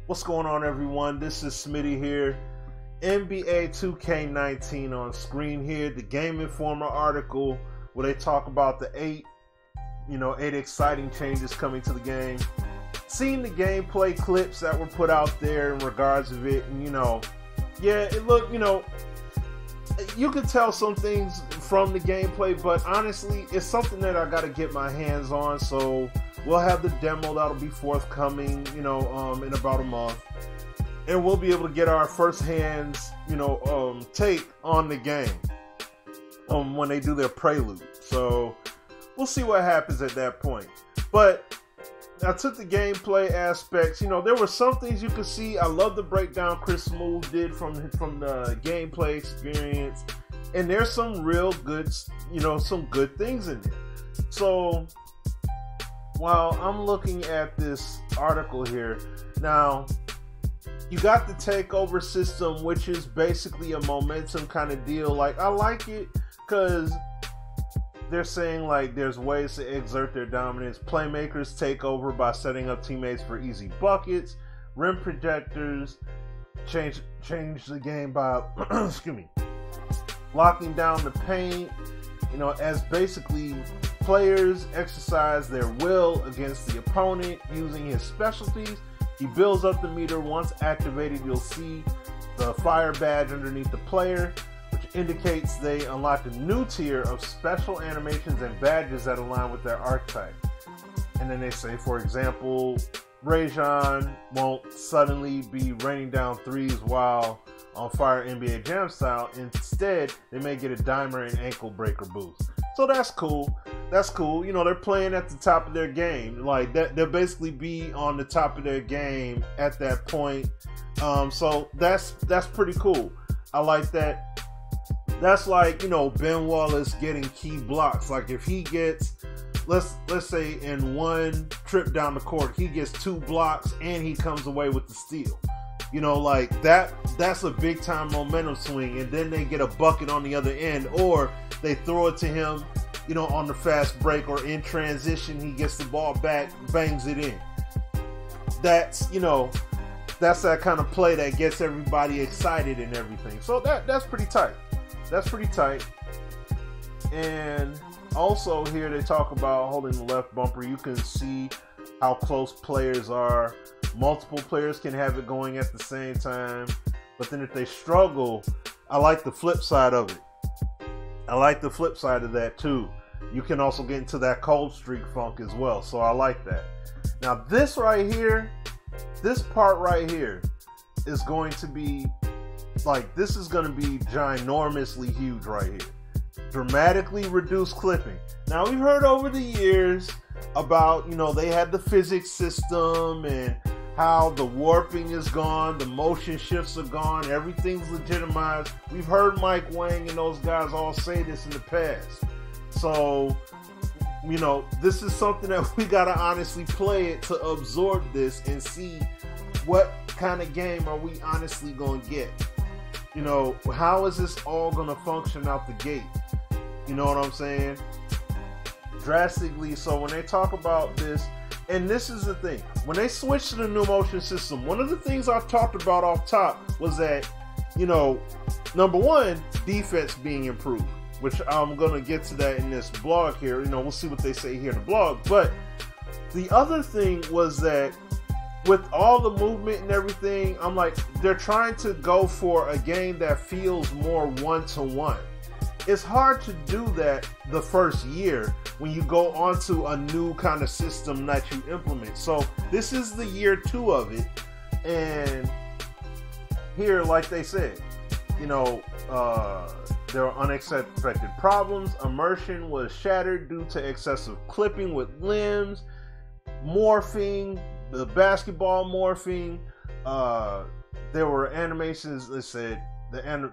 What's going on, everyone? This is Smitty here. NBA 2K19 on screen here. The Game Informer article where they talk about the eight exciting changes coming to the game. Seeing the gameplay clips that were put out there in regards of it, and it looked, you could tell some things from the gameplay, but honestly, it's something that I got to get my hands on. So we'll have the demo that'll be forthcoming, in about a month, and we'll be able to get our first hands, take on the game when they do their prelude. So we'll see what happens at that point. But I took the gameplay aspects. There were some things you could see. I love the breakdown Chris Smooth did from the gameplay experience, and there's some real good, some good things in there. So while I'm looking at this article here, now you got the takeover system, which is basically a momentum kind of deal. Like, I like it because they're saying like there's ways to exert their dominance. Playmakers take over by setting up teammates for easy buckets. Rim projectors change the game by locking down the paint. As basically players exercise their will against the opponent using his specialties. He builds up the meter. Once activated, you'll see the fire badge underneath the player, which indicates they unlock a new tier of special animations and badges that align with their archetype. And then they say, for example, Rajon won't suddenly be raining down threes while on fire NBA Jam style. Instead, they may get a dimer and ankle breaker boost. So that's cool. That's cool. They're playing at the top of their game. Like that, they'll basically be on the top of their game at that point. So that's pretty cool. I like that. That's like, Ben Wallace getting key blocks. Like if he gets, let's say in one trip down the court, he gets 2 blocks and he comes away with the steal. Like that's a big time momentum swing, and then they get a bucket on the other end, or they throw it to him, on the fast break or in transition, he gets the ball back, bangs it in. That's that kind of play that gets everybody excited and everything. So that's pretty tight. That's pretty tight. And also here they talk about holding the left bumper. You can see how close players are. Multiple players can have it going at the same time. But then if they struggle, I like the flip side of it. I like the flip side of that too. You can also get into that cold streak funk as well. So I like that. Now this right here, this part right here is going to be like, this is going to be ginormously huge right here. Dramatically reduced clipping. Now we've heard over the years about, they had the physics system and how the warping is gone, the motion shifts are gone, everything's legitimized. We've heard Mike Wang and those guys all say this in the past. So, this is something that we gotta honestly play it to absorb this and see what kind of game are we honestly gonna get. How is this all gonna function out the gate? You know what I'm saying? Drastically. So when they talk about this, and this is the thing, when they switch to the new motion system, one of the things I talked about off top was that, number one, defense being improved, which I'm going to get to that in this blog here. We'll see what they say here in the blog. But the other thing was that with all the movement and everything, I'm like, they're trying to go for a game that feels more one-to-one. It's hard to do that the first year when you go onto a new kind of system that you implement. So this is the year 2 of it. And here, like they said, there were unexpected problems. Immersion was shattered due to excessive clipping with limbs, morphing, the basketball morphing. There were animations that said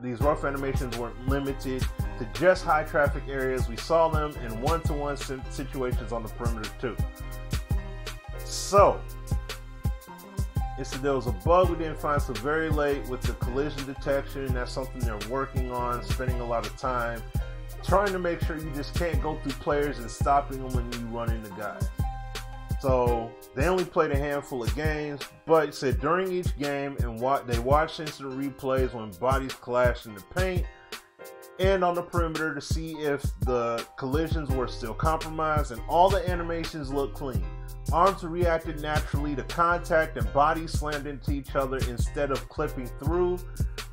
these rough animations weren't limited to just high traffic areas. We saw them in one-to-one situations on the perimeter too. So it said there was a bug we didn't find till very late with the collision detection. That's something they're working on, spending a lot of time trying to make sure you just can't go through players and stopping them when you run into guys. So they only played a handful of games, but said during each game and they watched instant replays when bodies clashed in the paint and on the perimeter to see if the collisions were still compromised, and all the animations looked clean. Arms reacted naturally to contact and bodies slammed into each other instead of clipping through.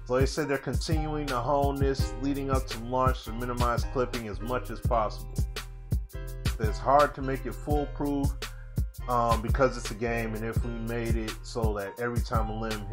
So they said they're continuing to hone this leading up to launch to minimize clipping as much as possible. It's hard to make it foolproof because it's a game, and if we made it so that every time a limb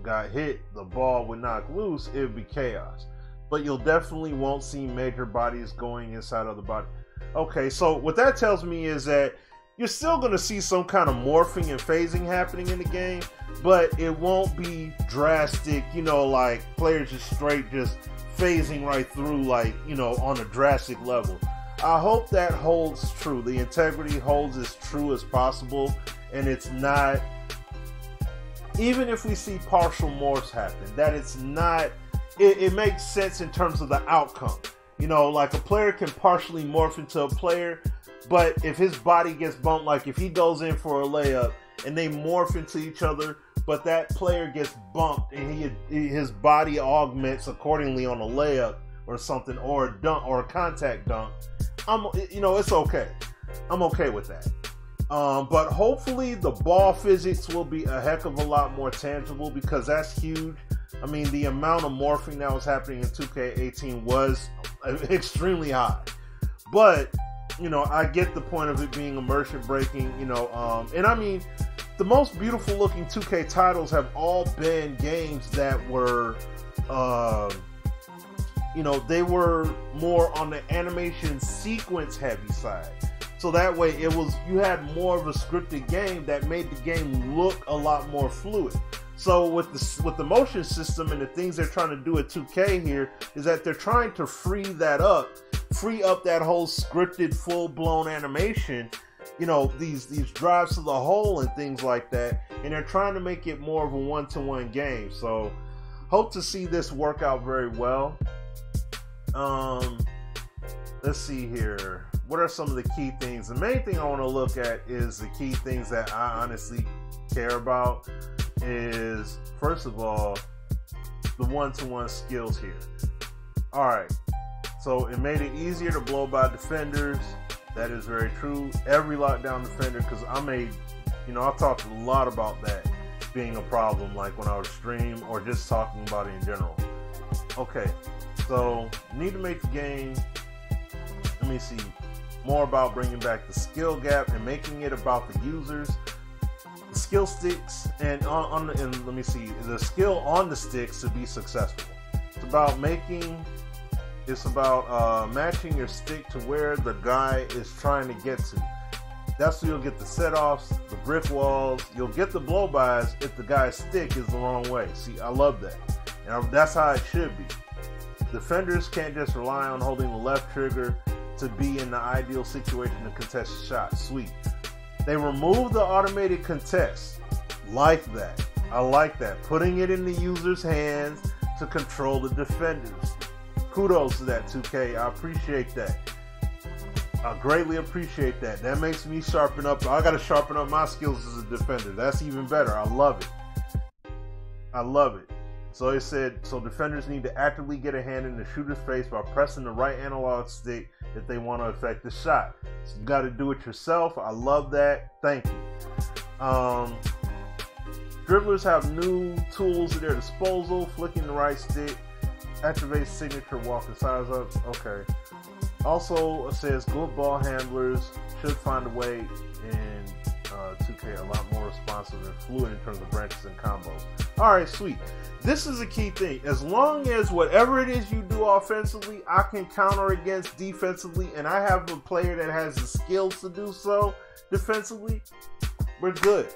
got hit, the ball would knock loose, it would be chaos. But you'll definitely won't see major bodies going inside of the body. Okay, so what that tells me is that you're still going to see some kind of morphing and phasing happening in the game, but it won't be drastic, like players just straight just phasing right through, like, on a drastic level. I hope that holds true. The integrity holds as true as possible, and it's not, even if we see partial morphs happen, that it's not, it makes sense in terms of the outcome. Like a player can partially morph into a player, but if his body gets bumped, like if he goes in for a layup and they morph into each other, but that player gets bumped and his body augments accordingly on a layup or something, or a dunk or a contact dunk, it's okay. I'm okay with that. But hopefully the ball physics will be a heck of a lot more tangible, because that's huge. I mean, the amount of morphing that was happening in 2K18 was extremely high. But, I get the point of it being immersion breaking, and I mean, the most beautiful looking 2K titles have all been games that were, they were more on the animation sequence heavy side. So that way you had more of a scripted game that made the game look a lot more fluid. So with the motion system and the things they're trying to do at 2K here is that they're trying to free up that whole scripted full-blown animation, these drives to the hole and things like that, and they're trying to make it more of a one-to-one game. So hope to see this work out very well. Let's see here. What are some of the key things? The main thing I want to look at is the key things that I honestly care about is, first of all, the one-to-one skills here. Alright, so it made it easier to blow by defenders. That is very true. Every lockdown defender, because I talked a lot about that being a problem, like when I would stream or just talking about it in general. Okay, so need to make the game, let me see, more about bringing back the skill gap and making it about the users, the skill sticks, and let me see, the skill on the sticks to be successful. It's about matching your stick to where the guy is trying to get to. That's where you'll get the set-offs, the brick walls. You'll get the blow-bys if the guy's stick is the wrong way. See, I love that. And that's how it should be. Defenders can't just rely on holding the left trigger to be in the ideal situation to contest a shot. Sweet. They removed the automated contest. Like that. I like that. Putting it in the user's hands to control the defenders. Kudos to that, 2K. I appreciate that. I greatly appreciate that. That makes me sharpen up. I got to sharpen up my skills as a defender. That's even better. I love it. I love it. So it said, so defenders need to actively get a hand in the shooter's face by pressing the right analog stick if they want to affect the shot. So you got to do it yourself. I love that. Thank you. Dribblers have new tools at their disposal. Flicking the right stick activates signature walking size ups. Okay. Also, it says good ball handlers should find a way in 2K a lot more responsive and fluid in terms of branches and combos. Alright, sweet. This is a key thing. As long as whatever it is you do offensively, I can counter against defensively, and I have a player that has the skills to do so defensively, we're good.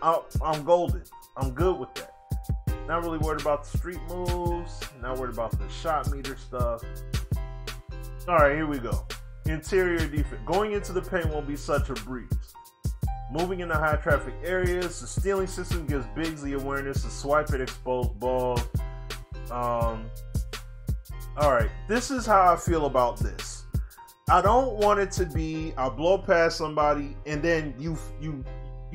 I'm golden. I'm good with that. Not really worried about the street moves. Not worried about the shot meter stuff. Alright, here we go. Interior defense. Going into the paint won't be such a breeze. Moving into high traffic areas. The stealing system gives bigs the awareness to swipe at exposed balls. Alright, this is how I feel about this. I don't want it to be I blow past somebody and then you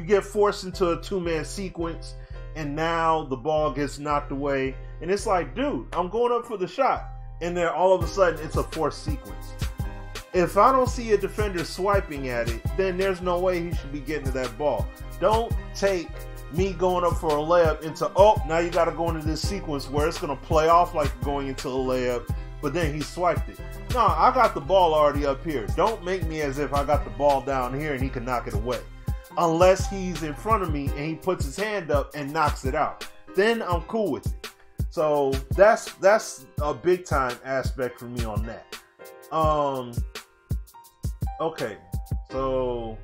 get forced into a two-man sequence and now the ball gets knocked away and it's like, dude, I'm going up for the shot, and then all of a sudden it's a forced sequence. If I don't see a defender swiping at it, then there's no way he should be getting to that ball. Don't take me going up for a layup into, oh, now you got to go into this sequence where it's going to play off like going into a layup, but then he swiped it. No, I got the ball already up here. Don't make me as if I got the ball down here and he can knock it away. Unless he's in front of me and he puts his hand up and knocks it out. Then I'm cool with it. So that's a big time aspect for me on that. Okay, so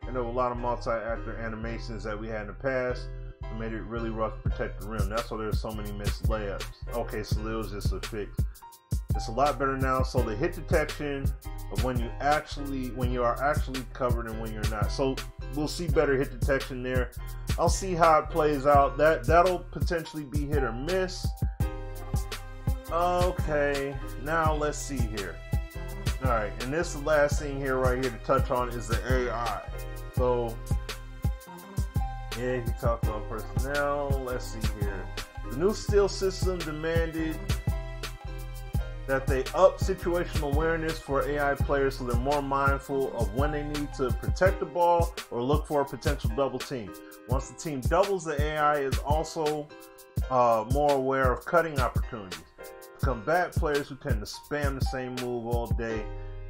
I know a lot of multi-actor animations that we had in the past made it really rough to protect the rim. That's why there's so many missed layups. Okay, so it was just a fix. It's a lot better now. So the hit detection of when you are actually covered and when you're not. So we'll see better hit detection there. I'll see how it plays out. That'll potentially be hit or miss. Okay, now let's see here. All right, and this is the last thing here right here to touch on is the AI. So yeah, he talked about personnel. Let's see here. The new steal system demanded that they up situational awareness for AI players so they're more mindful of when they need to protect the ball or look for a potential double team. Once the team doubles, the AI is also more aware of cutting opportunities. To combat players who tend to spam the same move all day,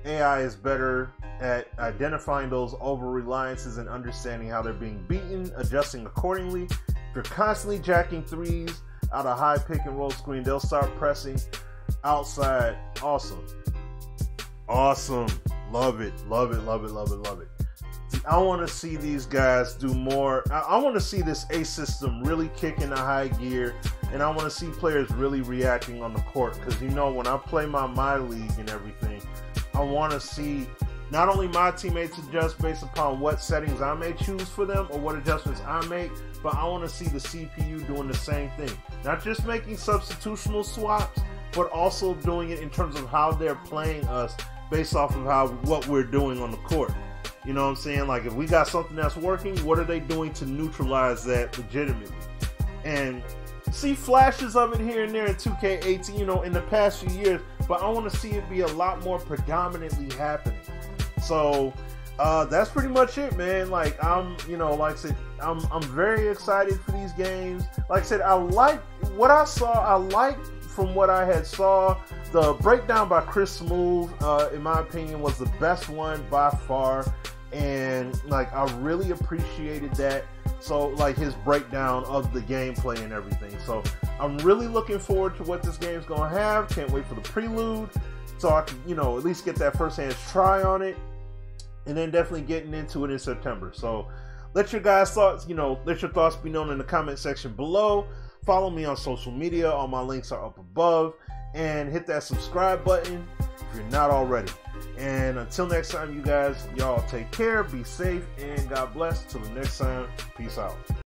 AI is better at identifying those over-reliances and understanding how they're being beaten, adjusting accordingly. If you're constantly jacking threes out of high pick and roll screen, they'll start pressing outside. Awesome. Love it. I want to see these guys do more. I want to see this A system really kick into high gear, and I want to see players really reacting on the court, because you know, when I play my league and everything, I want to see not only my teammates adjust based upon what settings I may choose for them or what adjustments I make, but I want to see the CPU doing the same thing. Not just making substitutional swaps, but also doing it in terms of how they're playing us based off of what we're doing on the court. You know what I'm saying? Like, if we got something that's working, what are they doing to neutralize that legitimately? And see flashes of it here and there in 2K18, you know, in the past few years, but I want to see it be a lot more predominantly happening. So that's pretty much it, man. Like, like I said, I'm very excited for these games. Like I said, I like what I saw. I like from what I had saw, the breakdown by Chris Smooth, in my opinion, was the best one by far. And like, I really appreciated that. So like, his breakdown of the gameplay and everything. So I'm really looking forward to what this game's gonna have. Can't wait for the prelude, so I can, at least get that first-hand try on it, and then definitely getting into it in September. So let your guys' thoughts, let your thoughts be known in the comment section below. Follow me on social media. All my links are up above, and hit that subscribe button if you're not already. And until next time, you guys, y'all take care, be safe, and God bless. Till the next time, peace out.